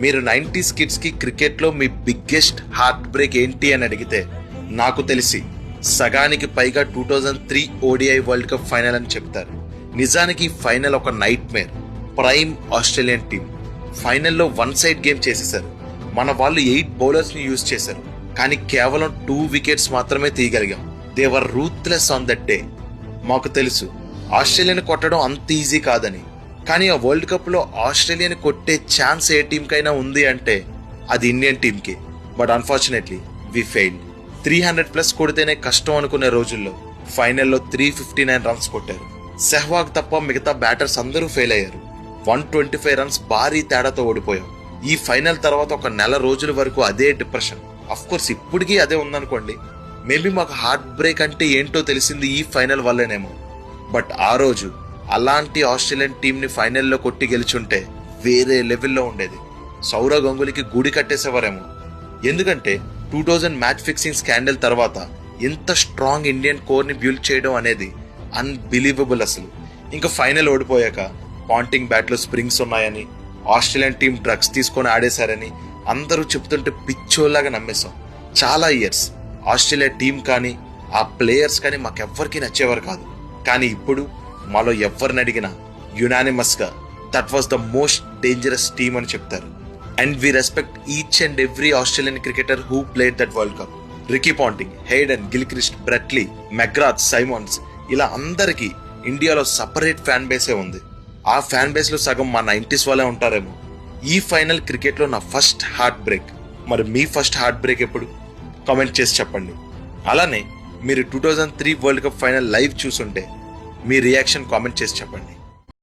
మీరు 90s kids కి cricket లో మీ బిగ్గెస్ట్ హార్ట్ బ్రేక్ ఏంటి అని అడిగితే నాకు తెలిసి సగానికి పైగా 2003 ODI వరల్డ్ కప్ ఫైనల్ అని చెప్తారు. నిజానికి ఫైనల్ ఒక nightmare. Prime Australian team ఫైనల్లో వన్ సైడ్ గేమ్ చేసేశారు. మన వాళ్ళు 8 బౌలర్స్ ని యూజ్ చేశారు, కానీ కేవలం 2 వికెట్స్ మాత్రమే తీయగలిగాం. They were ruthless on that day. మాకు తెలుసు ఆస్ట్రేలియాని కొట్టడం అంత ఈజీ కాదని, కానీ ఆ వరల్డ్ కప్ లో ఆస్ట్రేలియాని కొట్టే ఛాన్స్ ఏ టీం కైనా ఉంది అంటే అది ఇండియన్ టీంకి. But unfortunately we failed. 300+ కొడితేనే కష్టం అనుకునే రోజుల్లో ఫైనల్లో 359 రన్స్ కొట్టారు. సెహ్వాగ్ తప్ప మిగతా బ్యాటర్స్ అందరూ ఫెయిల్ అయ్యారు. 125 రన్స్ భారీ తేడాతో ఓడిపోయాం. ఈ ఫైనల్ తర్వాత ఒక నెల రోజుల వరకు అదే డిప్రెషన్. అఫ్ కోర్స్ ఇప్పటికీ అదే ఉందనుకోండి. మేబీ మాకు హార్ట్ బ్రేక్ అంటే ఏంటో తెలిసింది ఈ ఫైనల్ వల్లేనేమో. బట్ ఆ రోజు అలాంటి ఆస్ట్రేలియన్ టీంని ఫైనల్లో కొట్టి గెలుచుంటే వేరే లెవెల్లో ఉండేది. సౌరవ్ గంగూలీకి గుడి కట్టేసేవారేమో. ఎందుకంటే 2000 మ్యాచ్ ఫిక్సింగ్ స్కాండల్ తర్వాత ఎంత స్ట్రాంగ్ ఇండియన్ కోర్ని బిల్డ్ చేయడం అనేది అన్బిలీవబుల్ అసలు. ఇంకా ఫైనల్ ఓడిపోయాక పాంటింగ్ బ్యాట్లో స్ప్రింగ్స్ ఉన్నాయని, ఆస్ట్రేలియన్ టీం డ్రగ్స్ తీసుకొని ఆడేశారని అందరూ చెప్తుంటే పిచ్చోల్లాగా నమ్మేశాం. చాలా ఇయర్స్ ఆస్ట్రేలియా టీం కానీ ఆ ప్లేయర్స్ కానీ మాకెవ్వరికి నచ్చేవారు కాదు. కానీ ఇప్పుడు మాలో ఎవరిని అడిగినా యునానిమస్ గా that was the most dangerous team అని చెప్తారు. And we respect each and every Australian cricketer who played that world cup. Ricky Ponting, Hayden, Gilchrist, Brett Lee, McGrath, Symonds ఇలా అందరికీ ఇండియాలో సపరేట్ ఫ్యాన్ బేసే ఉంది. ఆ ఫ్యాన్ బేస్ లో సగం మా 90s వాళ్ళే ఉంటారేమో. ఈ ఫైనల్ క్రికెట్ లో నా ఫస్ట్ హార్ట్ బ్రేక్. మరి మీ ఫస్ట్ హార్ట్ బ్రేక్ ఎప్పుడు? కామెంట్ చేసి చెప్పండి. అలానే మీరు 2003 వరల్డ్ కప్ ఫైనల్ లైవ్ చూసుంటే మీ రియాక్షన్ కామెంట్ చేసి చెప్పండి.